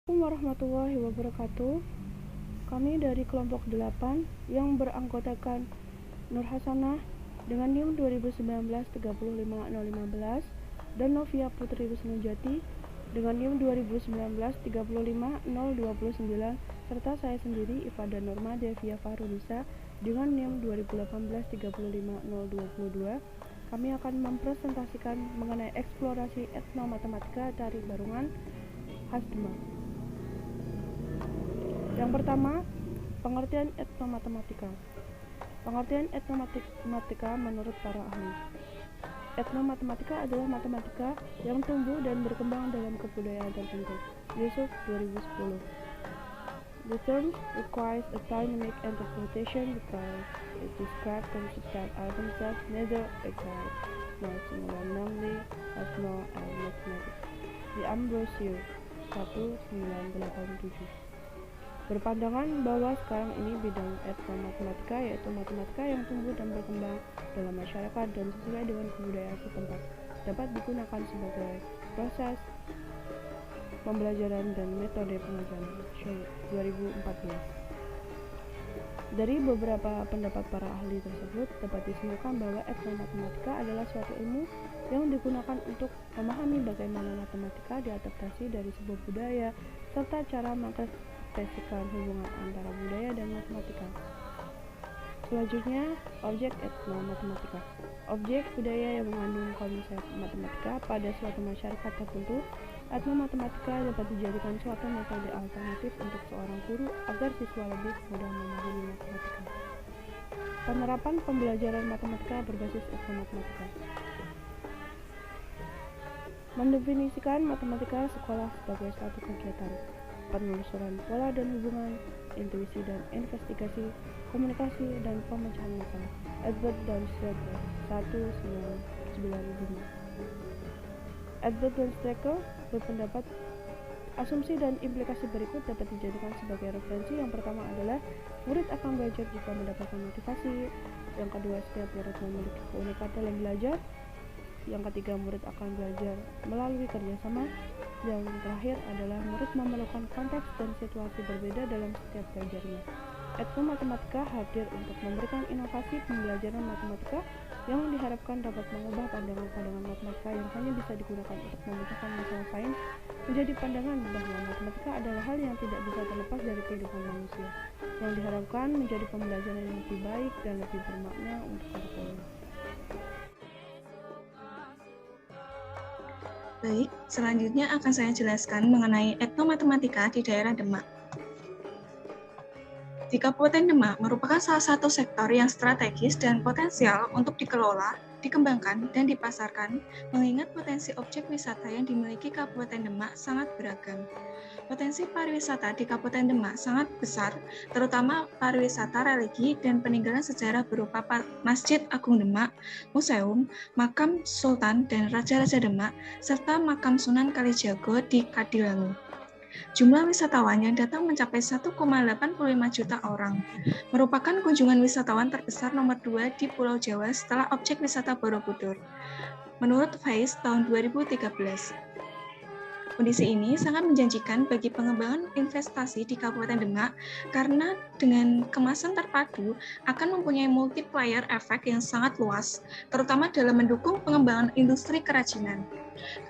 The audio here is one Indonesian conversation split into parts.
Assalamualaikum warahmatullahi wabarakatuh. Kami dari kelompok 8 yang beranggotakan Nur Hasanah dengan NIM 2019-35015 dan Novia Putri Wisnujati dengan NIM 2019-35029 serta saya sendiri Ifada Norma Devia Fahrunisa dengan NIM 2018-35022. Kami akan mempresentasikan mengenai eksplorasi etnomatematika dari Barungan khas Demak. Yang pertama, pengertian etnomatematika. Pengertian etnomatematika menurut para ahli. Etnomatematika adalah matematika yang tumbuh dan berkembang dalam kebudayaan tertentu. Yusuf 2010. The term requires a dynamic interpretation because it describes concepts that are themselves neither exact nor similar, namely as no and mathematics. Di Ambrosio 1987. Berpandangan bahwa sekarang ini bidang etnomatematika yaitu matematika yang tumbuh dan berkembang dalam masyarakat dan sesuai dengan kebudayaan setempat dapat digunakan sebagai proses pembelajaran dan metode pengajaran. 2014. Dari beberapa pendapat para ahli tersebut dapat disimpulkan bahwa etnomatematika adalah suatu ilmu yang digunakan untuk memahami bagaimana matematika diadaptasi dari sebuah budaya serta cara mengekspresikan hubungan antara budaya dan matematika. Selanjutnya, objek etnomatematika. Objek budaya yang mengandung konsep matematika pada suatu masyarakat tertentu. Etnomatematika dapat dijadikan suatu metode alternatif untuk seorang guru agar siswa lebih mudah memahami matematika. Penerapan pembelajaran matematika berbasis etnomatematika. Mendefinisikan matematika sekolah sebagai suatu kegiatan penelusuran pola dan hubungan, intuisi dan investigasi, komunikasi dan pemecahan masalah. Edward dan Strecker 1995. Edward dan Strecker berpendapat asumsi dan implikasi berikut dapat dijadikan sebagai referensi. Yang pertama adalah murid akan belajar jika mendapatkan motivasi. Yang kedua, setiap murid memiliki keunikan dalam belajar. Yang ketiga, murid akan belajar melalui kerjasama. Yang terakhir adalah murid memerlukan konteks dan situasi berbeda dalam setiap belajarnya. Etnomatematika hadir untuk memberikan inovasi pembelajaran matematika yang diharapkan dapat mengubah pandangan-pandangan matematika yang hanya bisa digunakan untuk memecahkan masalah sains menjadi pandangan bahwa matematika adalah hal yang tidak bisa terlepas dari kehidupan manusia, yang diharapkan menjadi pembelajaran yang lebih baik dan lebih bermakna untuk para pelajar. Baik, selanjutnya akan saya jelaskan mengenai etnomatematika di daerah Demak. Di Kabupaten Demak merupakan salah satu sektor yang strategis dan potensial untuk dikelola, dikembangkan, dan dipasarkan, mengingat potensi objek wisata yang dimiliki Kabupaten Demak sangat beragam. Potensi pariwisata di Kabupaten Demak sangat besar, terutama pariwisata religi dan peninggalan sejarah berupa Masjid Agung Demak, Museum, Makam Sultan dan Raja-Raja Demak, serta Makam Sunan Kalijaga di Kadilangu. Jumlah wisatawan yang datang mencapai 1,85 juta orang, merupakan kunjungan wisatawan terbesar nomor 2 di Pulau Jawa setelah objek wisata Borobudur, menurut Faiz tahun 2013. Kondisi ini sangat menjanjikan bagi pengembangan investasi di Kabupaten Demak karena dengan kemasan terpadu akan mempunyai multiplier efek yang sangat luas, terutama dalam mendukung pengembangan industri kerajinan.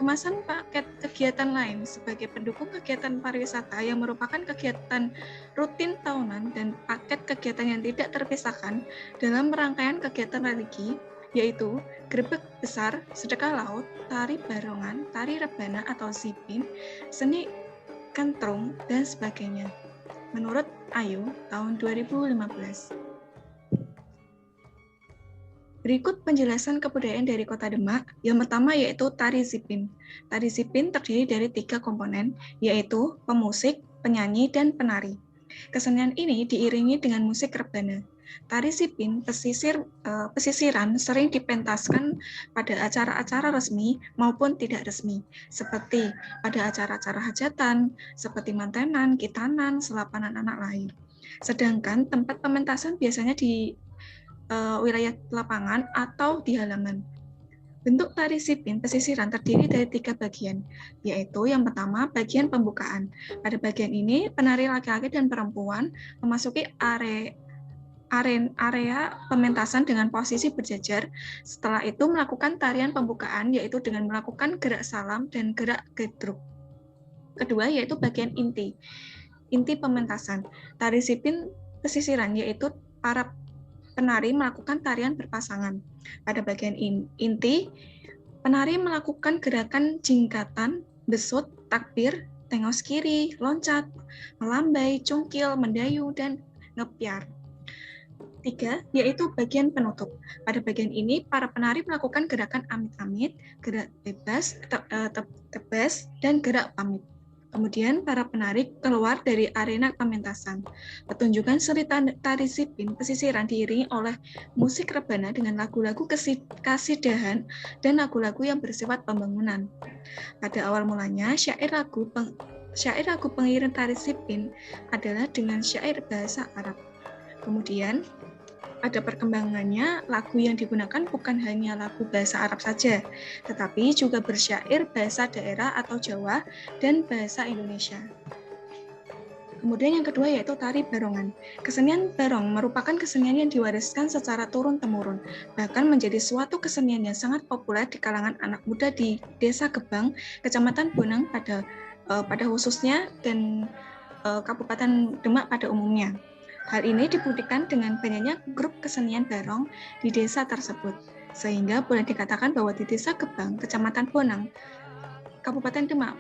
Kemasan paket kegiatan lain sebagai pendukung kegiatan pariwisata yang merupakan kegiatan rutin tahunan dan paket kegiatan yang tidak terpisahkan dalam rangkaian kegiatan religi, yaitu grebek besar, sedekah laut, tari barongan, tari rebana atau zipin, seni kentrung, dan sebagainya. Menurut Ayu tahun 2015. Berikut penjelasan kebudayaan dari Kota Demak. Yang pertama yaitu tari zipin. Tari zipin terdiri dari 3 komponen, yaitu pemusik, penyanyi, dan penari. Kesenian ini diiringi dengan musik rebana. Tari zipin pesisiran sering dipentaskan pada acara-acara resmi maupun tidak resmi, seperti pada acara-acara hajatan, seperti mantenan, kitanan, selapanan anak lahir. Sedangkan tempat pementasan biasanya di wilayah lapangan atau di halaman. Bentuk tari sipin pesisiran terdiri dari 3 bagian, yaitu yang pertama bagian pembukaan. Pada bagian ini, penari laki-laki dan perempuan memasuki area pementasan dengan posisi berjajar. Setelah itu melakukan tarian pembukaan, yaitu dengan melakukan gerak salam dan gerak gedruk. Kedua, yaitu bagian inti pementasan. Tari sipin pesisiran, yaitu para penari melakukan tarian berpasangan. Pada bagian inti, penari melakukan gerakan jingkatan, besut, takbir, tengos kiri, loncat, melambai, cungkil, mendayu, dan ngepiar. 3, yaitu bagian penutup. Pada bagian ini, para penari melakukan gerakan amit-amit, gerak bebas, tebas, dan gerak pamit. Kemudian para penari keluar dari arena pementasan. Pertunjukan seni tari sipin pesisiran diiringi oleh musik rebana dengan lagu-lagu kasidahan dan lagu-lagu yang bersifat pembangunan. Pada awal mulanya, syair lagu pengiring tari sipin adalah dengan syair bahasa Arab. Kemudian pada perkembangannya, lagu yang digunakan bukan hanya lagu bahasa Arab saja, tetapi juga bersyair bahasa daerah atau Jawa dan bahasa Indonesia. Kemudian yang kedua yaitu tari barongan. Kesenian barong merupakan kesenian yang diwariskan secara turun-temurun, bahkan menjadi suatu kesenian yang sangat populer di kalangan anak muda di Desa Gebang, Kecamatan Bonang pada khususnya dan Kabupaten Demak pada umumnya. Hal ini dibuktikan dengan banyaknya grup kesenian barong di desa tersebut, sehingga boleh dikatakan bahwa di Desa Gebang, Kecamatan Bonang, Kabupaten Demak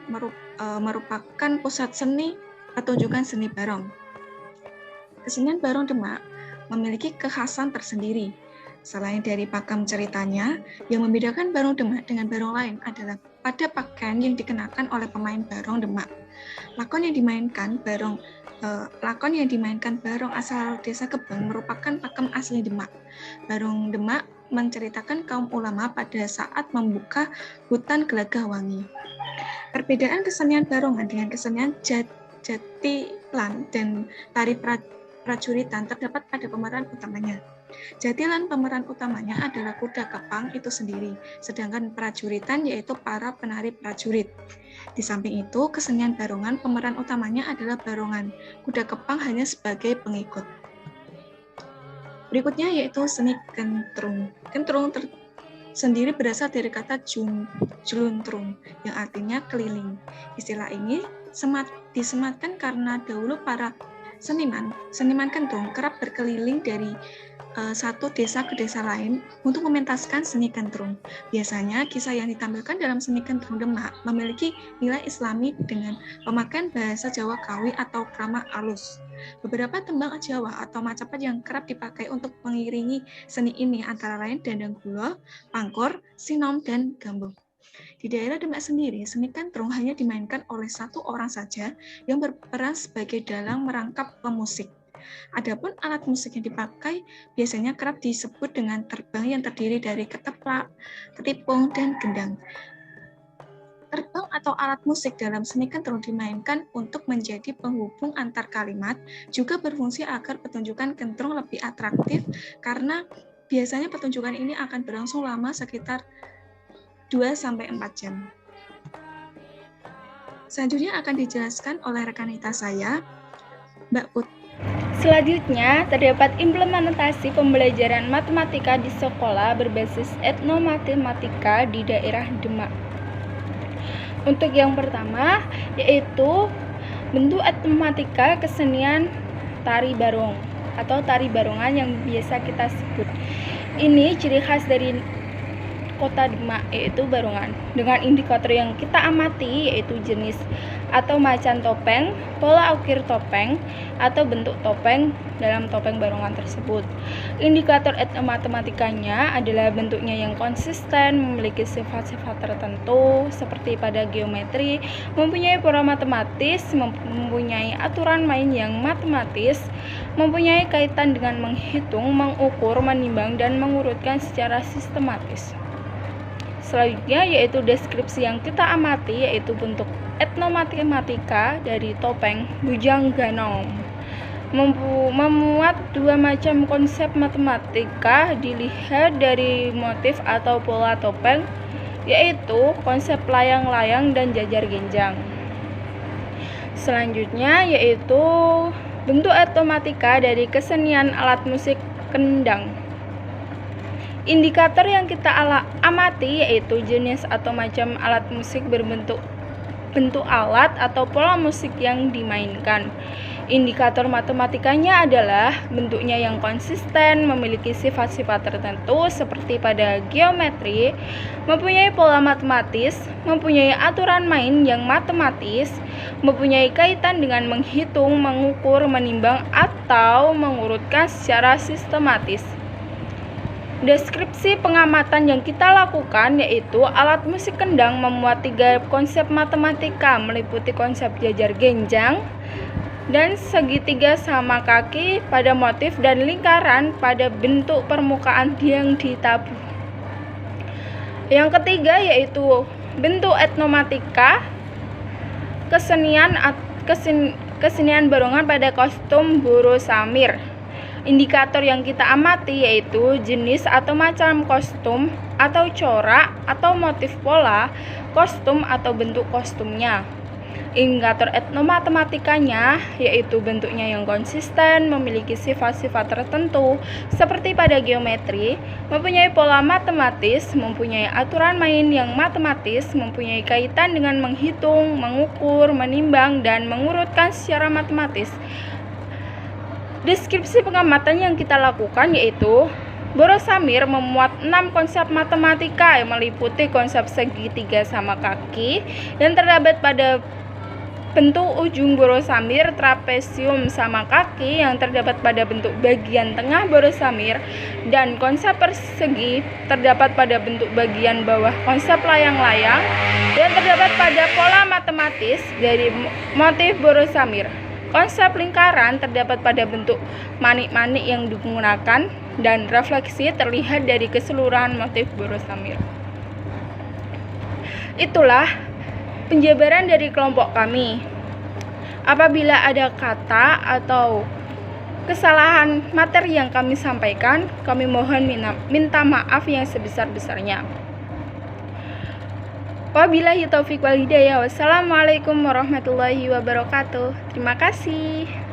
merupakan pusat seni pertunjukan seni barong. Kesenian barong Demak memiliki kekhasan tersendiri. Selain dari pakem ceritanya, yang membedakan barong Demak dengan barong lain adalah pada pakaian yang dikenakan oleh pemain barong Demak. Lakon yang dimainkan barong asal Desa Gebang merupakan pakem asli Demak. Barong Demak menceritakan kaum ulama pada saat membuka hutan Gelagah Wangi. Perbedaan kesenian barongan dengan kesenian jatilan dan tari prajuritan terdapat pada pemeran utamanya. Jatilan pemeran utamanya adalah kuda kepang itu sendiri, sedangkan prajuritan yaitu para penari prajurit. Di samping itu, kesenian barongan pemeran utamanya adalah barongan, kuda kepang hanya sebagai pengikut. Berikutnya yaitu seni kentrung. Kentrung sendiri berasal dari kata juluntrung, yang artinya keliling. Istilah ini disematkan karena dahulu para seniman kentrung kerap berkeliling dari satu desa ke desa lain untuk mementaskan seni kentrung. Biasanya kisah yang ditampilkan dalam seni kentrung Demak memiliki nilai Islami dengan pemakaian bahasa Jawa Kawi atau krama alus. Beberapa tembang Jawa atau Majapahit yang kerap dipakai untuk mengiringi seni ini antara lain Dhandang Gulo, Pangkor, Sinom, dan Gambung. Di daerah Demak sendiri, seni kentrung hanya dimainkan oleh satu orang saja yang berperan sebagai dalang merangkap pemusik. Adapun alat musik yang dipakai biasanya kerap disebut dengan terbang yang terdiri dari keteplak, ketipung, dan gendang. Terbang atau alat musik dalam seni kentrung dimainkan untuk menjadi penghubung antar kalimat, juga berfungsi agar pertunjukan kentrung lebih atraktif karena biasanya pertunjukan ini akan berlangsung lama sekitar 2-4 jam. Selanjutnya akan dijelaskan oleh rekan saya, Mbak Put. Selanjutnya, terdapat implementasi pembelajaran matematika di sekolah berbasis etnomatematika di daerah Demak. Untuk yang pertama, yaitu bentuk etnomatika kesenian tari barong atau tari barongan yang biasa kita sebut. Ini ciri khas dari kota Demak, yaitu barongan, dengan indikator yang kita amati yaitu jenis atau macan topeng, pola ukir topeng, atau bentuk topeng dalam topeng barongan tersebut. Indikator etnomatematikanya adalah bentuknya yang konsisten, memiliki sifat-sifat tertentu seperti pada geometri, mempunyai pola matematis, mempunyai aturan main yang matematis, mempunyai kaitan dengan menghitung, mengukur, menimbang, dan mengurutkan secara sistematis. Selanjutnya yaitu deskripsi yang kita amati yaitu bentuk etnomatematika dari topeng Bujang Ganom. memuat dua macam konsep matematika dilihat dari motif atau pola topeng, yaitu konsep layang-layang dan jajar genjang. Selanjutnya yaitu bentuk etnomatika dari kesenian alat musik kendang. Indikator yang kita amati yaitu jenis atau macam alat musik bentuk alat atau pola musik yang dimainkan. Indikator matematikanya adalah bentuknya yang konsisten, memiliki sifat-sifat tertentu seperti pada geometri, mempunyai pola matematis, mempunyai aturan main yang matematis, mempunyai kaitan dengan menghitung, mengukur, menimbang, atau mengurutkan secara sistematis. Deskripsi pengamatan yang kita lakukan yaitu alat musik kendang memuat 3 konsep matematika, meliputi konsep jajar genjang dan segitiga sama kaki pada motif dan lingkaran pada bentuk permukaan yang ditabuh. Yang ketiga yaitu bentuk etnomatika, kesenian barongan pada kostum Boro Samir. Indikator yang kita amati yaitu jenis atau macam kostum atau corak atau motif pola kostum atau bentuk kostumnya. Indikator etnomatematikanya yaitu bentuknya yang konsisten, memiliki sifat-sifat tertentu seperti pada geometri, mempunyai pola matematis, mempunyai aturan main yang matematis, mempunyai kaitan dengan menghitung, mengukur, menimbang, dan mengurutkan secara matematis. Deskripsi pengamatan yang kita lakukan yaitu Boro Samir memuat 6 konsep matematika yang meliputi konsep segitiga sama kaki yang terdapat pada bentuk ujung Boro Samir, trapesium sama kaki yang terdapat pada bentuk bagian tengah Boro Samir, dan konsep persegi terdapat pada bentuk bagian bawah konsep layang-layang yang terdapat pada pola matematis dari motif Boro Samir. Konsep lingkaran terdapat pada bentuk manik-manik yang digunakan dan refleksi terlihat dari keseluruhan motif Boro Samir. Itulah penjabaran dari kelompok kami. Apabila ada kata atau kesalahan materi yang kami sampaikan, kami mohon minta maaf yang sebesar-besarnya. Wabillahi taufiq wal hidayah. Wassalamualaikum warahmatullahi wabarakatuh. Terima kasih.